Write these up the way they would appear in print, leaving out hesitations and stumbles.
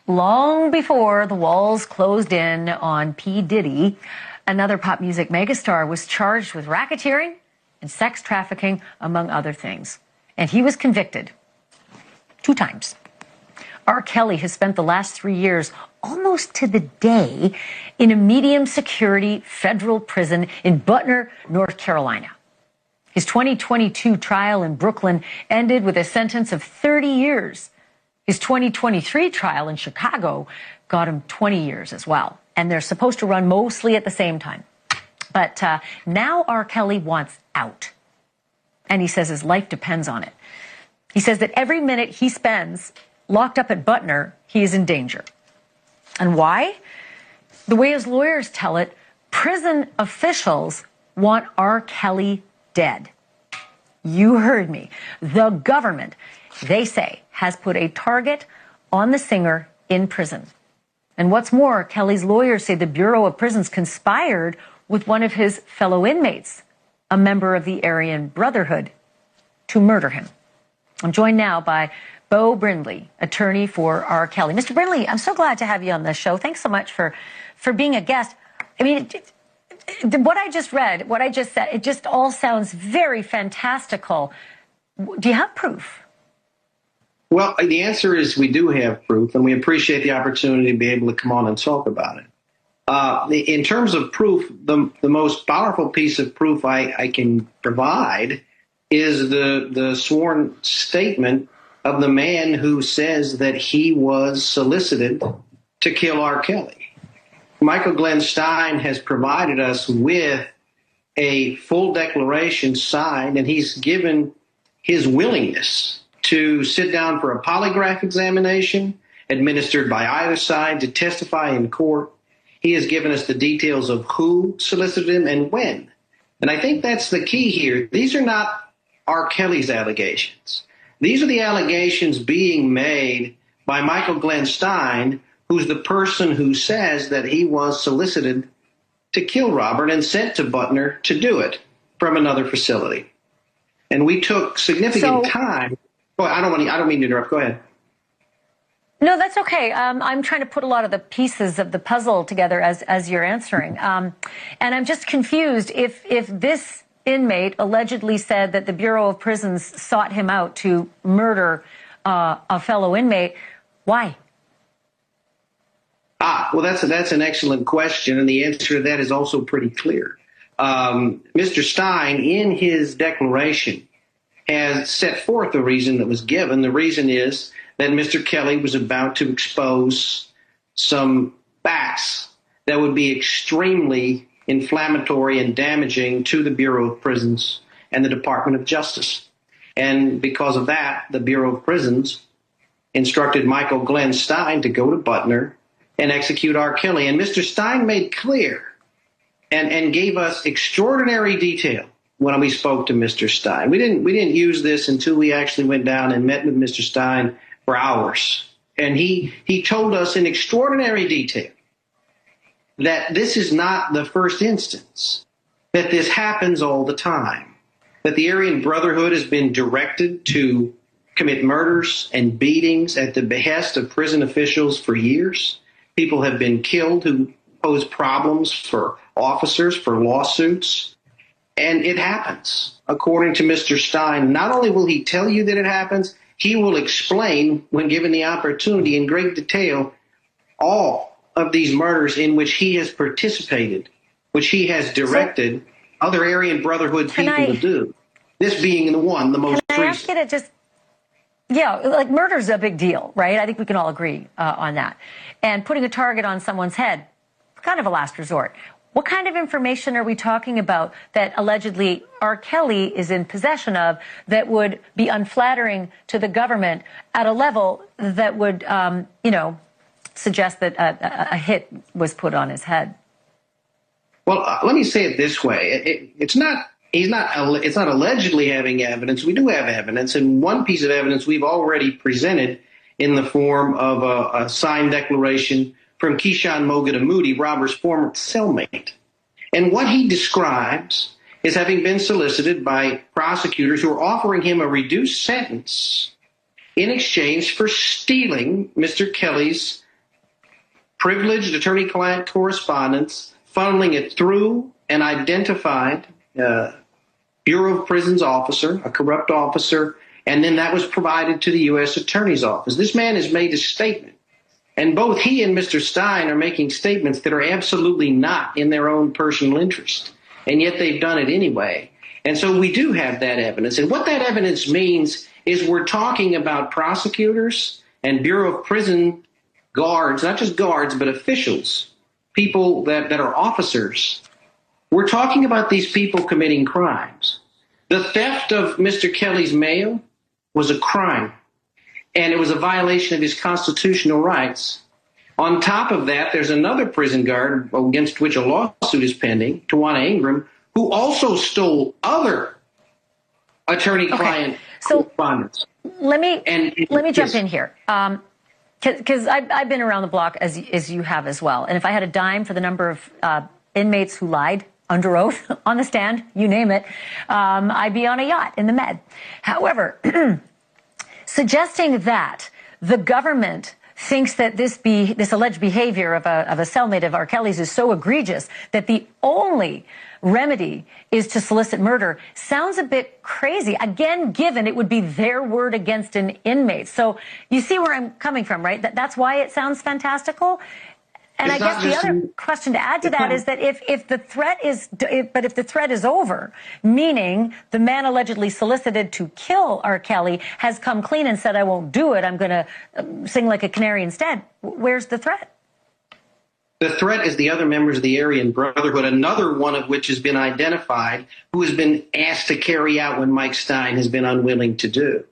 Long before the walls closed in on P. Diddy, another pop music megastar was charged with racketeering and sex trafficking, among other things. And he was convicted 2 times. R.Kelly has spent the last 3 years, almost to the day, in a medium security federal prison in Butner, North Carolina. His 2022 trial in Brooklyn ended with a sentence of 30 years. His 2023 trial in Chicago got him 20 years as well. And they're supposed to run mostly at the same time. But now R.Kelly wants out. And he says his life depends on it. He says that every minute he spends locked up at Butner, he is in danger. And why? The way his lawyers tell it, prison officials want R.Kelly dead. You heard me. The government, they say, has put a target on the singer in prison. And what's more, Kelly's lawyers say the Bureau of Prisons conspired with one of his fellow inmates, a member of the Aryan Brotherhood, to murder him. I'm joined now by Beau Brindley, attorney for R.Kelly. Mr. Brindley, I'm so glad to have you on the show. Thanks so much for being a guest. I mean, what I just read, what I just said, it just all sounds very fantastical. Do you have proof? Well, the answer is we do have proof, and we appreciate the opportunity to be able to come on and talk about it. In terms of proof, the most powerful piece of proof I can provide is the sworn statement of the man who says that he was solicited to kill R. Kelly. Michael Glenn Stein has provided us with a full declaration signed, and he's given his willingness to sit down for a polygraph examination administered by either side to testify in court. He has given us the details of who solicited him and when. And I think that's the key here. These are not R. Kelly's allegations. These are the allegations being made by Michael Glenn Stein, who's the person who says that he was solicited to kill Robert and sent to Butner to do it from another facility. And we took significant time. Oh, I don't mean to interrupt. Go ahead. No, that's okay. I'm trying to put a lot of the pieces of the puzzle together as you're answering. And I'm just confused if this inmate allegedly said that the Bureau of Prisons sought him out to murder a fellow inmate. Why? Well, that's an excellent question, and the answer to that is also pretty clear. Mr. Stein, in his declaration, has set forth the reason that was given. The reason is that Mr. Kelly was about to expose some facts that would be extremely inflammatory and damaging to the Bureau of Prisons and the Department of Justice. And because of that, the Bureau of Prisons instructed Michael Glenn Stein to go to Butner and execute R. Kelly. And Mr. Stein made clear and gave us extraordinary detail when we spoke to Mr. Stein. We didn't use this until we actually went down and met with Mr. Stein for hours. And he told us in extraordinary detail that this is not the first instance, that this happens all the time, that the Aryan Brotherhood has been directed to commit murders and beatings at the behest of prison officials for years. People have been killed who pose problems for officers, for lawsuits. And it happens, according to Mr. Stein. Not only will he tell you that it happens, he will explain, when given the opportunity in great detail, all of these murders in which he has participated, which he has directed other Aryan Brotherhood people to do. This being the most recent. Can I ask you to just, like murder's a big deal, right? I think we can all agree on that. And putting a target on someone's head, kind of a last resort. What kind of information are we talking about that allegedly R. Kelly is in possession of that would be unflattering to the government at a level that would, suggest that a hit was put on his head? Well, let me say it this way. It's not allegedly having evidence. We do have evidence. And one piece of evidence we've already presented in the form of a signed declaration from Keyshawn Mogadamudi, Robert's former cellmate. And what he describes is having been solicited by prosecutors who are offering him a reduced sentence in exchange for stealing Mr. Kelly's privileged attorney-client correspondence, funneling it through an identified Bureau of Prisons officer, a corrupt officer, and then that was provided to the U.S. Attorney's Office. This man has made a statement, and both he and Mr. Stein are making statements that are absolutely not in their own personal interest, and yet they've done it anyway. And so we do have that evidence, and what that evidence means is we're talking about prosecutors and Bureau of Prison guards, not just guards, but officials, people that are officers. We're talking about these people committing crimes. The theft of Mr. Kelly's mail was a crime, and it was a violation of his constitutional rights. On top of that, there's another prison guard against which a lawsuit is pending, Tawana Ingram, who also stole other attorney-client correspondence. Let me jump in here, because I've been around the block as you have as well. And if I had a dime for the number of inmates who lied under oath, on the stand, you name it, I'd be on a yacht in the Med. However, suggesting that the government thinks that this alleged behavior of a cellmate of R.Kelly's is so egregious that the only remedy is to solicit murder sounds a bit crazy. Again, given it would be their word against an inmate. So you see where I'm coming from, right? That's why it sounds fantastical. And I guess the other question to add to that is that if the threat is over, meaning the man allegedly solicited to kill R. Kelly has come clean and said, I won't do it, I'm going to sing like a canary instead, where's the threat? The threat is the other members of the Aryan Brotherhood, another one of which has been identified, who has been asked to carry out what Mike Stein has been unwilling to do.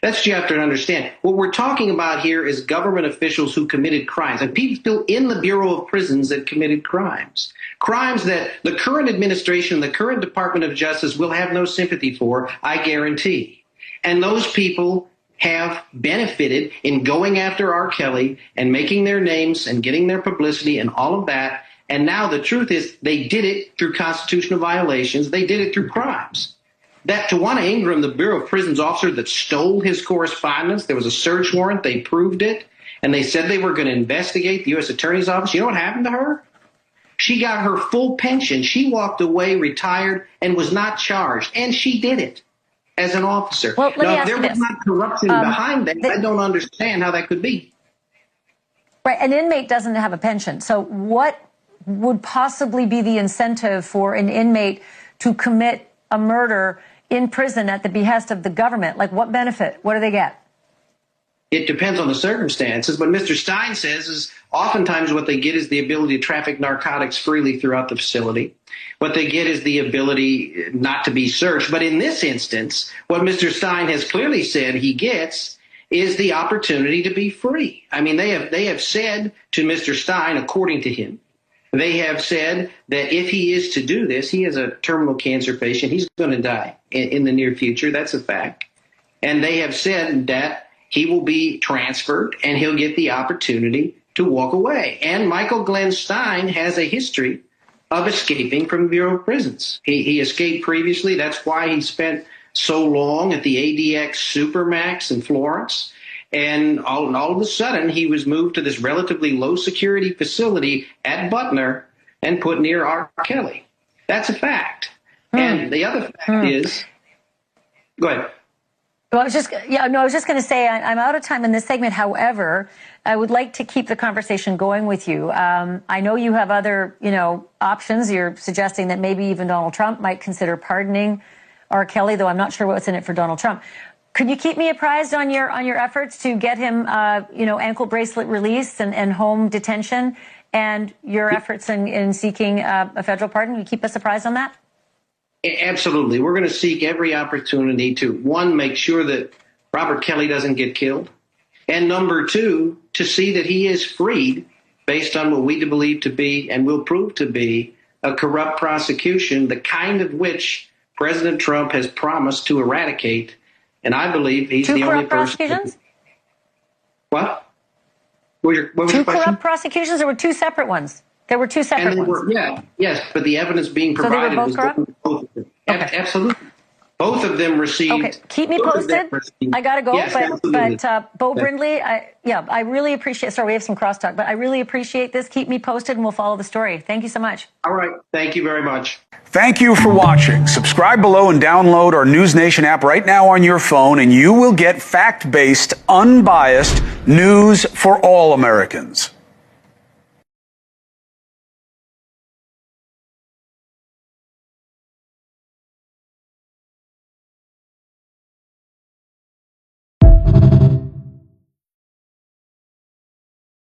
That's what you have to understand. What we're talking about here is government officials who committed crimes, and people in the Bureau of Prisons that committed crimes. Crimes that the current administration, the current Department of Justice will have no sympathy for, I guarantee. And those people have benefited in going after R. Kelly and making their names and getting their publicity and all of that. And now the truth is they did it through constitutional violations. They did it through crimes. That Tawana Ingram, the Bureau of Prisons officer that stole his correspondence, there was a search warrant, they proved it, and they said they were going to investigate the U.S. Attorney's Office. You know what happened to her? She got her full pension. She walked away, retired, and was not charged. And she did it as an officer. Well, now, if there was not corruption behind that, I don't understand how that could be. Right, an inmate doesn't have a pension. So what would possibly be the incentive for an inmate to commit a murder in prison at the behest of the government? Like, what benefit? What do they get? It depends on the circumstances. What Mr. Stein says is oftentimes what they get is the ability to traffic narcotics freely throughout the facility. What they get is the ability not to be searched. But in this instance, what Mr. Stein has clearly said he gets is the opportunity to be free. I mean, they have said to Mr. Stein, according to him, they have said that if he is to do this, he is a terminal cancer patient. He's going to die in the near future. That's a fact. And they have said that he will be transferred and he'll get the opportunity to walk away. And Michael Glenn Stein has a history of escaping from the Bureau of Prisons. He escaped previously. That's why he spent so long at the ADX Supermax in Florence. And all of a sudden, he was moved to this relatively low-security facility at Butner and put near R. Kelly. That's a fact. And the other fact is, go ahead. Well, I was just going to say I'm out of time in this segment. However, I would like to keep the conversation going with you. I know you have other, options. You're suggesting that maybe even Donald Trump might consider pardoning R. Kelly, though I'm not sure what's in it for Donald Trump. Could you keep me apprised on your efforts to get him, ankle bracelet release and home detention, and your efforts in seeking a federal pardon? Can you keep us apprised on that? Absolutely. We're going to seek every opportunity to, one, make sure that Robert Kelly doesn't get killed, and number two, to see that he is freed based on what we believe to be and will prove to be a corrupt prosecution, the kind of which President Trump has promised to eradicate. And I believe he's the only person. Two corrupt prosecutions? What? What was your question? Corrupt prosecutions, or were two separate ones? There were two separate ones. Yes, but the evidence being provided so they were both was corrupt? both of them. Okay. Absolutely. Both of them received. Okay, keep me posted. I got to go, yes, but Beau Brindley, I really appreciate. Sorry, we have some crosstalk, but I really appreciate this. Keep me posted, and we'll follow the story. Thank you so much. All right, thank you very much. Thank you for watching. Subscribe below and download our NewsNation app right now on your phone, and you will get fact-based, unbiased news for all Americans.